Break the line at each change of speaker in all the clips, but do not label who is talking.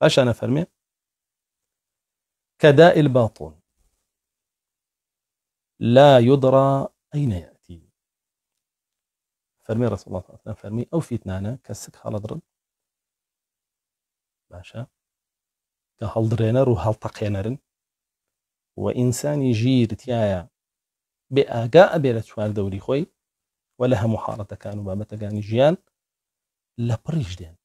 باش أنا فرمي كداء الباطن لا يدرى أين يأتي. فرمي رسول الله صلى الله عليه وسلم فرمي أو فتنانا كسك هالدرن باشا كهالدرينر وهالتقينرن وإنساني جير تيايا بأجاء بيرت شوار دوري خوي ولها محارة كانوا بابتا كان جيان لبريش ديان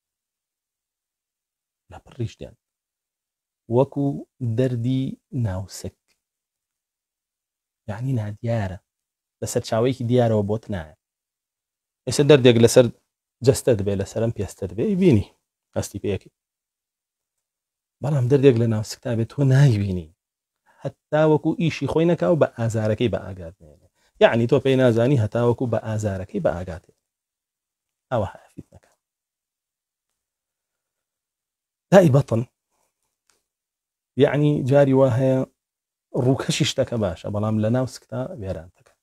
وكو دردي ناوسك يعني نا ديارة لسر شاويك ديارة وبوتنا إيش دردك لسر جستد بي لسرم بيستد بي بيني أستي بيكي بلام دردك لناوسك تابت هو ناي بيني حتى وكو إيشي خوينك أو بأزاركي بأقات يعني تو بين أزاني حتى وكو بأزاركي بأقات أو حافظنك داي بطن يعني جاري وهي ڕووکەشی شتەکە باشە بەڵام لە ناو سکتا وێرانتەکە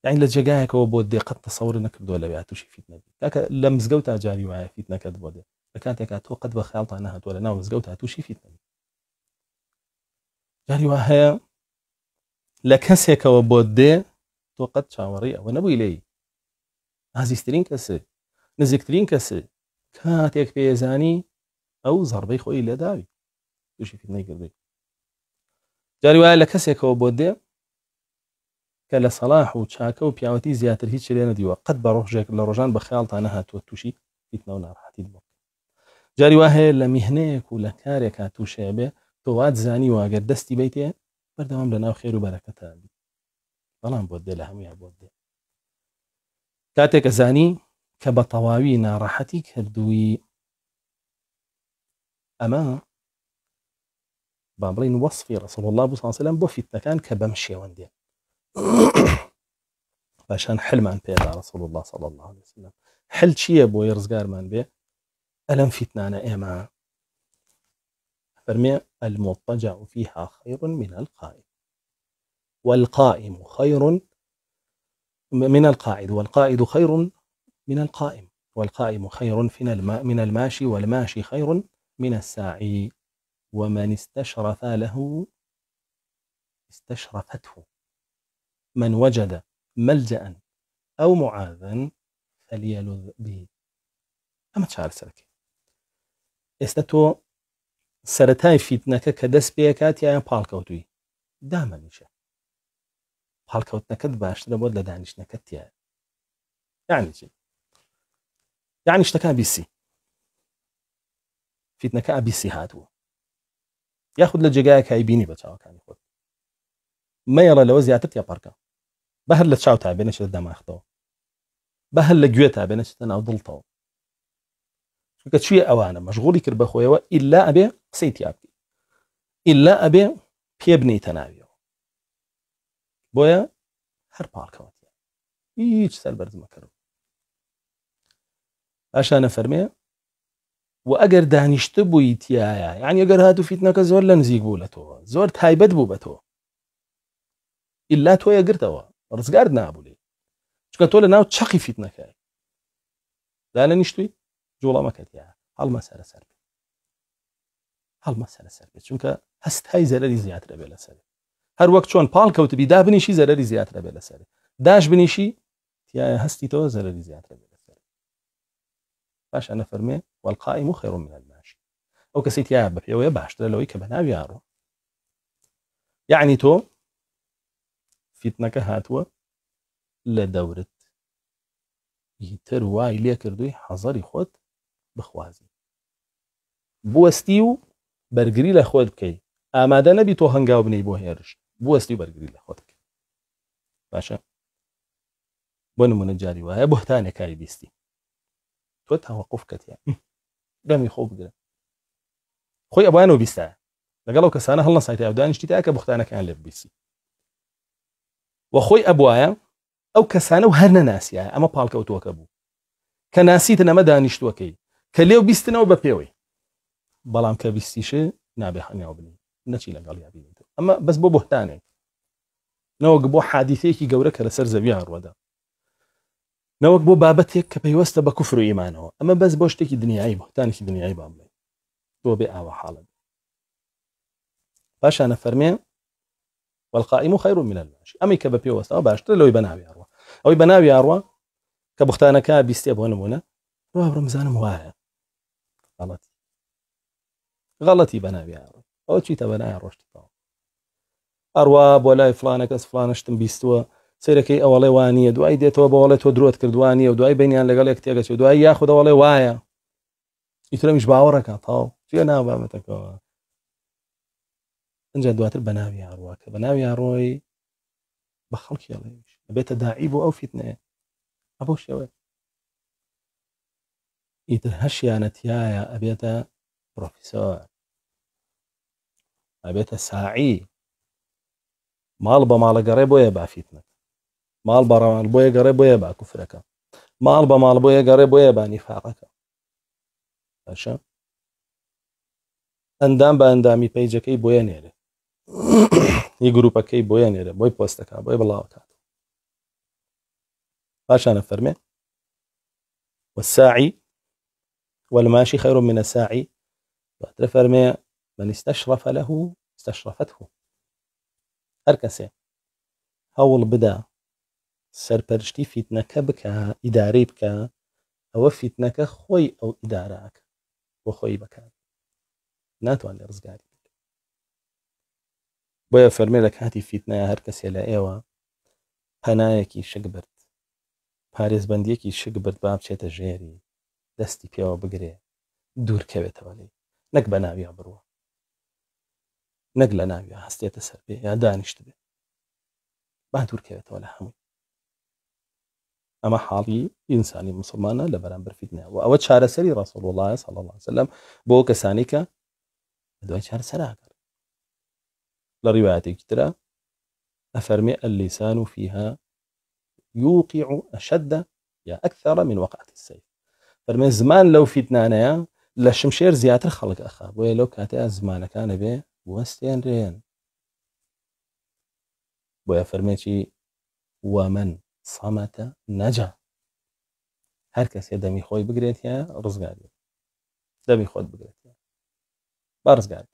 یعنی لە جێگایەکەوە بۆ دێ قەت تەسەوور نەکردووە لەوێ تووشی فیتنەبی کاکە لە مزگەوتا جاری وایە فیتنەکەت بۆ دێ لە کاتێکا تۆ قەت بە خەیاڵتان نەهاتووە لە ناو مزگەوتا تووشی فیتنەبی جاری وا هەیە لە کەسێکەوە بۆ دێ تۆ قەت چاوەڕی ئەوە نەبووی لێی ئازیزترین کەسە نزیکترین کەسە کاتێک پێزانی ئەو زەڕبەی خۆی لێداوی تووشی فیتنەی کردووی جاری وایە لە کەسێکەوە بۆ دێ کە لە سەلاح و چاکە و پیاوەتی زیاتر هیچ لێ نەدیوە قەت بە ڕۆژێک لە ڕۆژان بە خەیاڵتان نەهاتووە تووشی فیتنە و ناڕەحەتیت بۆ جاری وا هەیە لە میهنەیەک و لە کارێکا تووشەیە بێ تۆ وات زانی و ئەگەر دەستی بیتێ بەردەوام لە ناو خێر و بەرەکەتە بی بەڵام بۆ دێ لە هەموویان بۆ دێ کاتێکە زانی کە بە تەواوی ناڕەحەتی کردووی ئەمە بابڵین وەصفی ڕسوڵ الله صلی الله علیه وسلم بۆ فیتنەکان کە بەم شێوەن دێن باشان حلمان پێدا ڕسوڵ الله صلی الله علیه وسلم حل چییە بۆی ڕزگارمان بێ ئەلەم فیتنانە ئێمە فەرمێ المضطجع فيها خير من القائم والقائم خير من القاعد والقاعد خير من القائم والقائم خير من الماشي والماشي خير من الساعي ومن استشرف له استشرفته من وجد ملجأ أو معاذا فليلذ به أما تشعر سرك استتو سرتاي فيتنك كدس بيكات يا بالكوتوي دائما نيشه بالكوت نكد باش لابد لدانش نكت يعني شيء يعني اشتكى بيسي فيتنك بيسي هاتو ياخذ لجيجاك هايبيني بتشاو كان ياخذ ما يرى لو زياتت يا باركا بهر لتشاو تاع بينش قدام اخطو بهر لجويتا بينش انا ضلطو كنت شويه اوانه مشغولي كرب اخويا الا ابي سيتي ابي الا ابي بيبني تناوي بويا هر باركا هیچ سربرز مكرو عشان فرمي وأجر دانشت بويتيايا يعني أجر هاتو فيتناك زور لنزيق بولتو زور تايبت بوبتو إلا تو يقرتوا رزقارد نابولي شكا تولى ناو تشقي فيتناك لا نشتوي جولا مكتيا هالمسألة سربت شونك هست هاي زرري زيادة بلا سري هر وقت شون بالكو تبي دا بنيشي زرري زيادة بلا سري داش بنيشي تيا هستي تو زرري زيادة بلا سري باش أنا فرمي والقائم خير من الماشي أو كسيت يا بحي ويا باش لو يكبناو يارو يعني تو فيتنك هاتوا لدورت يتر واي ليه كردوي حضري خود بخوازي بوستيو برگري لخود بكي آماده نبي تو هنگاو بني بو هيرش بوستيو برگري لخودك باشا بونو من الجاري وهي بهتانه كاي بيستي تو توقف كتيا دمي خوب قدر خوي ابوانو بيستا لقالو كسانه هلنا سايتي ودانش تيتاك بختانه كان لبيسي وخوي ابوايا او كسانه وهرنا ناسيا اما بالك وتوكبو كناسيتنا ما دانشتوكي كليو بيستنا وببيوي بلام كبيستيش نابي حنيا وبني نتي لقال يا بيني اما بس بو بهتانه نوق بو حادثيكي قورك لسر زبيان رودا نوك بو بابتك كبيوست بكفر إيمانه أما بس بوشتكي دنياي بهتانك دنياي بامي تۆ بێ ئاوە حاڵت باشانە فەرمێ والقائم خير من الماشي ئەمەی کە بە پێوەستەوە باشتر لەوەی بەناوی ئاڕوە ئەوەی بەناوی ئاڕوە کە بوختانەکە بیستێ بۆ نمونە ڕمزانم وایە غەڵەتی بەناوی ئاڕوە ئەوە چیتە بەناوی ڕۆشتی پاو ئەڕوا بۆ لای فلانە کەس فلانشتم بیستووە سیرەکەی ئەوڵێ وانە دوای دێتەوە بەوەڵێ تۆ درۆت کردوانیە و دوای بینیان لەگەڵ یەک تێگەچێت دوای یاخودەوەڵێ وایە ئیترەمیش باوەڕەکە تاو چێ ناوبابەتەکەەوە ئەنج دواتر بەناوی ئاڕوە کە بەناوی ئاڕۆی بە خەڵکیڵێش بێتە داعی بۆ ئەو فیتنەیە ئەبۆ شێوە ئیتر هەشیانەتیایە ئەبێتە پرۆفیسۆر ئەبێتە ساعی ماڵ بە ماڵە گەڕێ بۆیە با فیتنەکە ماڵ بەڕەوان بۆیە گەڕێ بۆیە با کوفرەکە ماڵ بە ماڵ بۆیە گەڕێ بۆیە با نیفاقەکە باشە ئەندام بە ئەندامی پەیجەکەی بۆیە نێرێ هی گروپەکەی بۆیە نێرە بۆی پۆستەکە بۆی بڵاوکات باشانە فەرمێ والساعي والماشي خير من الساعي واتر فەرمێ من استشرف له استشرفته هەر کەسێ هەوڵ بدە سەرپەرشتی فیتنەکە بکە ئیدارەی بکە ئەوە فیتنەکە خۆی ئەو ئیداراکە بۆ خۆی بکات ناتوانێت ڕزگاری بێت بۆیە فەرمێ لە کاتی فیتنەیە هەر کەسێ لە ئێوە پەنایەکی شک برد پارێزبەندیەکی شک برد با بچێتە ژێری دەستی پێوە بگرێ دوورکەوێتەوە لێ نەک بە ناویە بڕوە نەک لە ناویە هەستێتە سەر بێ یا دانیشت بێ با دوورکەوێتەوە لە هەمووی ئەمە حاڵی ئینسانی مسلمانە لە بەرامبەر فیتنە و ئەوە چارەسەری ڕەسوڵ الله صلی الله عليه وسلم بۆ کەسانی کە دوای چارەسەراکەن لە ڕیوایەتێکی ترە ئەفەرمێ اللسان فيها يوقع أشد یا أكثر من وقعة السيف فەرمێ زمان لەو فیتنانەیە لە شمشێر زیاتر خەڵک ئەخا بۆیە لەو کاتەیە زمانەکانە بێ وەستێنرێن بۆیە فەرمێ چی ومن صمت نەجا هەر کەسێ دەمی خۆی بگرێت یا ڕزگاری دەمی خۆت بگرێت با ڕزگاری